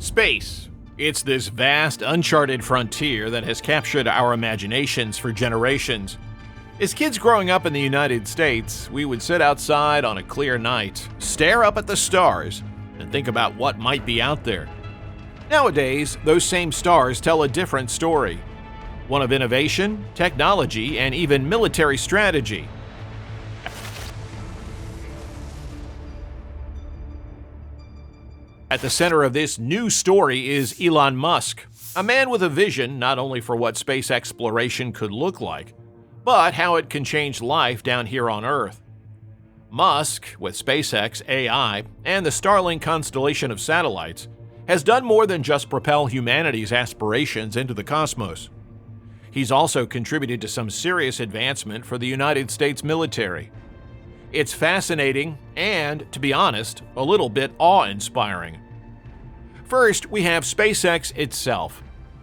Space. It's this vast, uncharted frontier that has captured our imaginations for generations. As kids growing up in the United States, we would sit outside on a clear night, stare up at the stars, and think about what might be out there. Nowadays, those same stars tell a different story. One of innovation, technology, and even military strategy. At the center of this new story is Elon Musk, a man with a vision not only for what space exploration could look like, but how it can change life down here on Earth. Musk, with SpaceX AI and the Starlink constellation of satellites, has done more than just propel humanity's aspirations into the cosmos. He's also contributed to some serious advancement for the United States military. It's fascinating and, to be honest, a little bit awe-inspiring. First, we have SpaceX itself.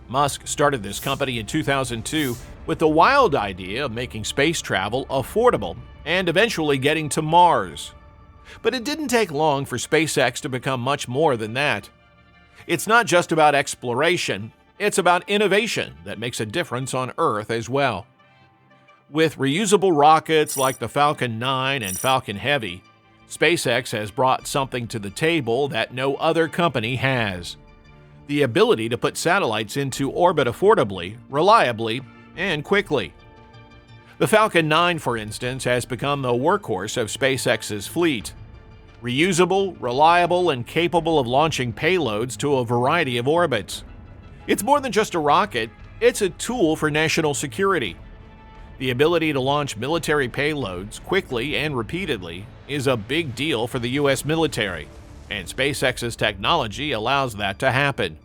Musk started this company in 2002 with the wild idea of making space travel affordable and eventually getting to Mars. But it didn't take long for SpaceX to become much more than that. It's not just about exploration, it's about innovation that makes a difference on Earth as well. With reusable rockets like the Falcon 9 and Falcon Heavy, SpaceX has brought something to the table that no other company has: the ability to put satellites into orbit affordably, reliably, and quickly. The Falcon 9, for instance, has become the workhorse of SpaceX's fleet. Reusable, reliable, and capable of launching payloads to a variety of orbits. It's more than just a rocket, it's a tool for national security. The ability to launch military payloads quickly and repeatedly is a big deal for the U.S. military, and SpaceX's technology allows that to happen.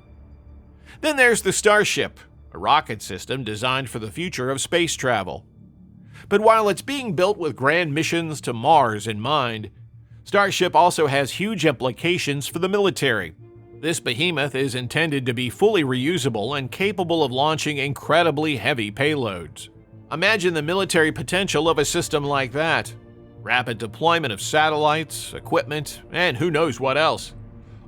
Then there's the Starship, a rocket system designed for the future of space travel. But while it's being built with grand missions to Mars in mind, Starship also has huge implications for the military. This behemoth is intended to be fully reusable and capable of launching incredibly heavy payloads. Imagine the military potential of a system like that. Rapid deployment of satellites, equipment, and who knows what else.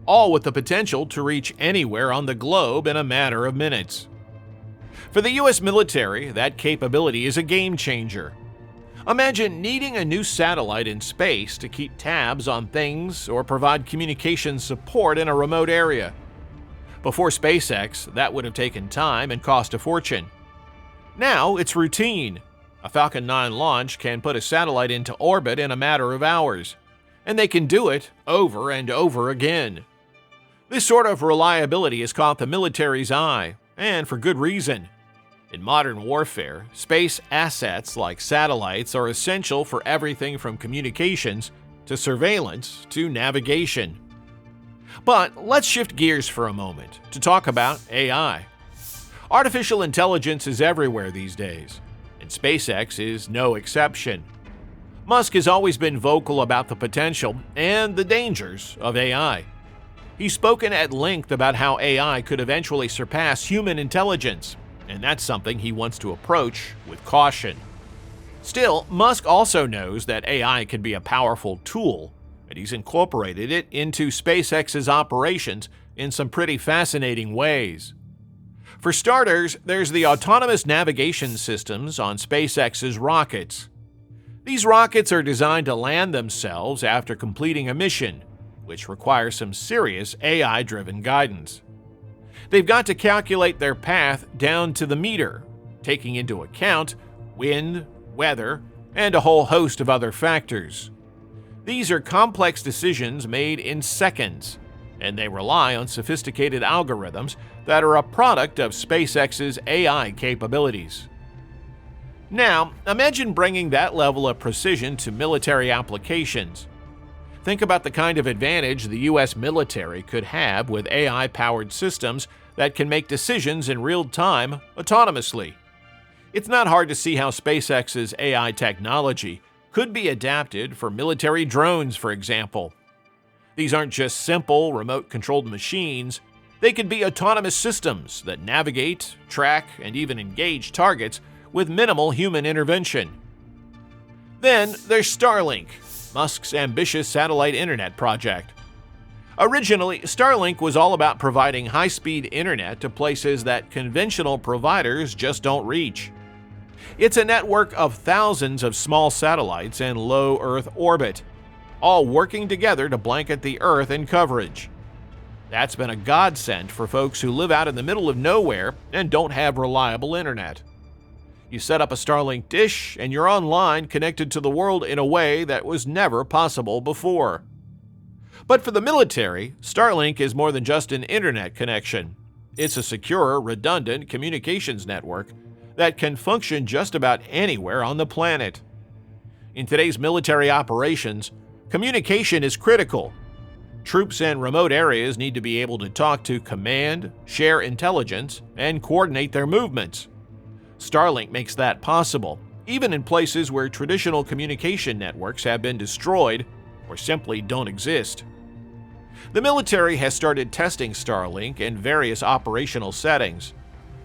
All with the potential to reach anywhere on the globe in a matter of minutes. For the U.S. military, that capability is a game changer. Imagine needing a new satellite in space to keep tabs on things or provide communication support in a remote area. Before SpaceX, that would have taken time and cost a fortune. Now it's routine. A Falcon 9 launch can put a satellite into orbit in a matter of hours, and they can do it over and over again. This sort of reliability has caught the military's eye, and for good reason. In modern warfare, space assets like satellites are essential for everything from communications to surveillance to navigation. But let's shift gears for a moment to talk about AI. Artificial intelligence is everywhere these days, and SpaceX is no exception. Musk has always been vocal about the potential and the dangers of AI. He's spoken at length about how AI could eventually surpass human intelligence, and that's something he wants to approach with caution. Still, Musk also knows that AI can be a powerful tool, and he's incorporated it into SpaceX's operations in some pretty fascinating ways. For starters, there's the autonomous navigation systems on SpaceX's rockets. These rockets are designed to land themselves after completing a mission, which requires some serious AI-driven guidance. They've got to calculate their path down to the meter, taking into account wind, weather, and a whole host of other factors. These are complex decisions made in seconds, and they rely on sophisticated algorithms that are a product of SpaceX's AI capabilities. Now, imagine bringing that level of precision to military applications. Think about the kind of advantage the U.S. military could have with AI-powered systems that can make decisions in real time autonomously. It's not hard to see how SpaceX's AI technology could be adapted for military drones, for example. These aren't just simple, remote-controlled machines. They could be autonomous systems that navigate, track, and even engage targets with minimal human intervention. Then there's Starlink, Musk's ambitious satellite internet project. Originally, Starlink was all about providing high-speed internet to places that conventional providers just don't reach. It's a network of thousands of small satellites in low Earth orbit, all working together to blanket the Earth in coverage. That's been a godsend for folks who live out in the middle of nowhere and don't have reliable internet. You set up a Starlink dish and you're online connected to the world in a way that was never possible before. But for the military, Starlink is more than just an internet connection. It's a secure, redundant communications network that can function just about anywhere on the planet. In today's military operations, communication is critical. Troops in remote areas need to be able to talk to command, share intelligence, and coordinate their movements. Starlink makes that possible, even in places where traditional communication networks have been destroyed or simply don't exist. The military has started testing Starlink in various operational settings,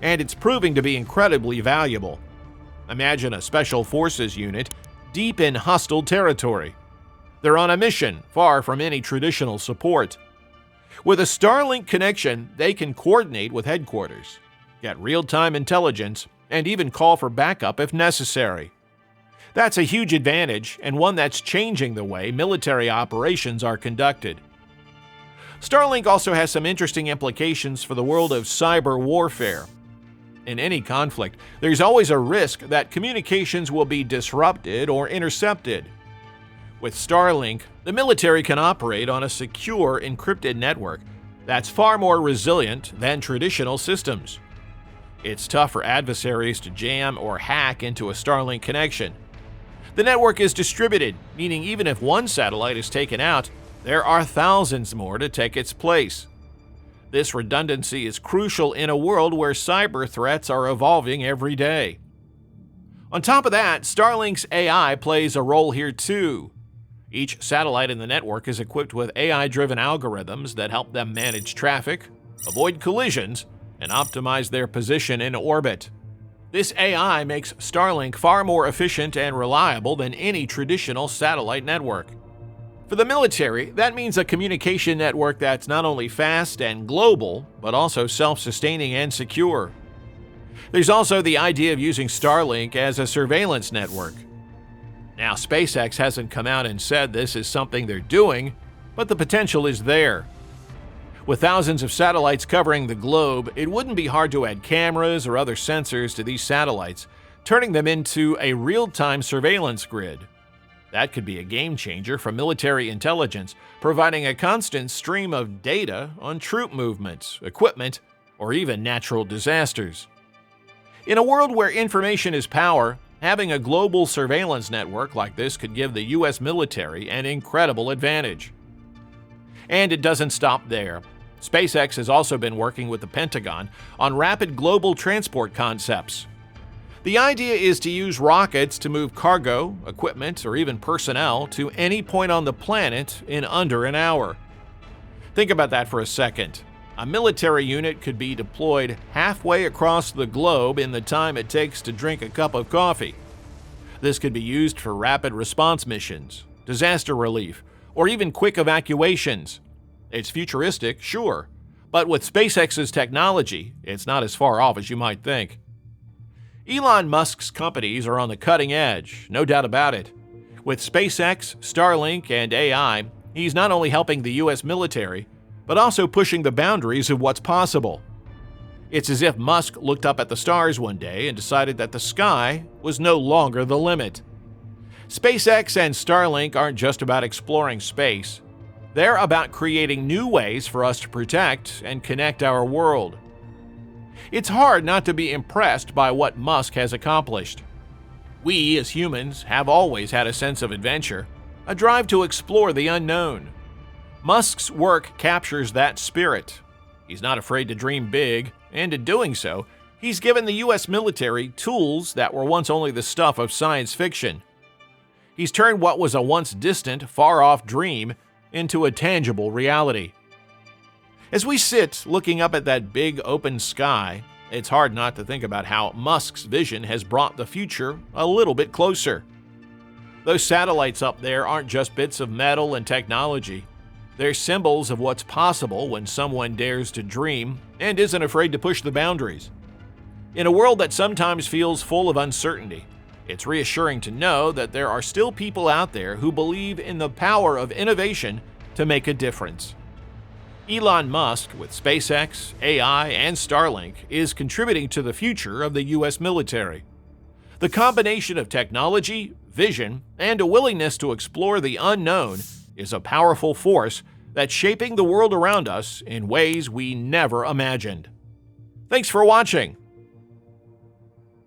and it's proving to be incredibly valuable. Imagine a special forces unit deep in hostile territory. They're on a mission, far from any traditional support. With a Starlink connection, they can coordinate with headquarters, get real-time intelligence, and even call for backup if necessary. That's a huge advantage, and one that's changing the way military operations are conducted. Starlink also has some interesting implications for the world of cyber warfare. In any conflict, there's always a risk that communications will be disrupted or intercepted. With Starlink, the military can operate on a secure, encrypted network that's far more resilient than traditional systems. It's tough for adversaries to jam or hack into a Starlink connection. The network is distributed, meaning even if one satellite is taken out, there are thousands more to take its place. This redundancy is crucial in a world where cyber threats are evolving every day. On top of that, Starlink's AI plays a role here too. Each satellite in the network is equipped with AI-driven algorithms that help them manage traffic, avoid collisions, and optimize their position in orbit. This AI makes Starlink far more efficient and reliable than any traditional satellite network. For the military, that means a communication network that's not only fast and global, but also self-sustaining and secure. There's also the idea of using Starlink as a surveillance network. Now, SpaceX hasn't come out and said this is something they're doing, but the potential is there. With thousands of satellites covering the globe, it wouldn't be hard to add cameras or other sensors to these satellites, turning them into a real-time surveillance grid. That could be a game changer for military intelligence, providing a constant stream of data on troop movements, equipment, or even natural disasters. In a world where information is power, having a global surveillance network like this could give the U.S. military an incredible advantage. And it doesn't stop there. SpaceX has also been working with the Pentagon on rapid global transport concepts. The idea is to use rockets to move cargo, equipment, or even personnel to any point on the planet in under an hour. Think about that for a second. A military unit could be deployed halfway across the globe in the time it takes to drink a cup of coffee. This could be used for rapid response missions, disaster relief, or even quick evacuations. It's futuristic, sure, but with SpaceX's technology, it's not as far off as you might think. Elon Musk's companies are on the cutting edge, no doubt about it. With SpaceX, Starlink, and AI, he's not only helping the U.S. military, but also pushing the boundaries of what's possible. It's as if Musk looked up at the stars one day and decided that the sky was no longer the limit. SpaceX and Starlink aren't just about exploring space. They're about creating new ways for us to protect and connect our world. It's hard not to be impressed by what Musk has accomplished. We, as humans, have always had a sense of adventure, a drive to explore the unknown. Musk's work captures that spirit. He's not afraid to dream big, and in doing so, he's given the U.S. military tools that were once only the stuff of science fiction. He's turned what was a once distant, far-off dream into a tangible reality. As we sit looking up at that big open sky, it's hard not to think about how Musk's vision has brought the future a little bit closer. Those satellites up there aren't just bits of metal and technology. They're symbols of what's possible when someone dares to dream and isn't afraid to push the boundaries. In a world that sometimes feels full of uncertainty, it's reassuring to know that there are still people out there who believe in the power of innovation to make a difference. Elon Musk, with SpaceX, AI, and Starlink, is contributing to the future of the U.S. military. The combination of technology, vision, and a willingness to explore the unknown is a powerful force that's shaping the world around us in ways we never imagined. Thanks for watching.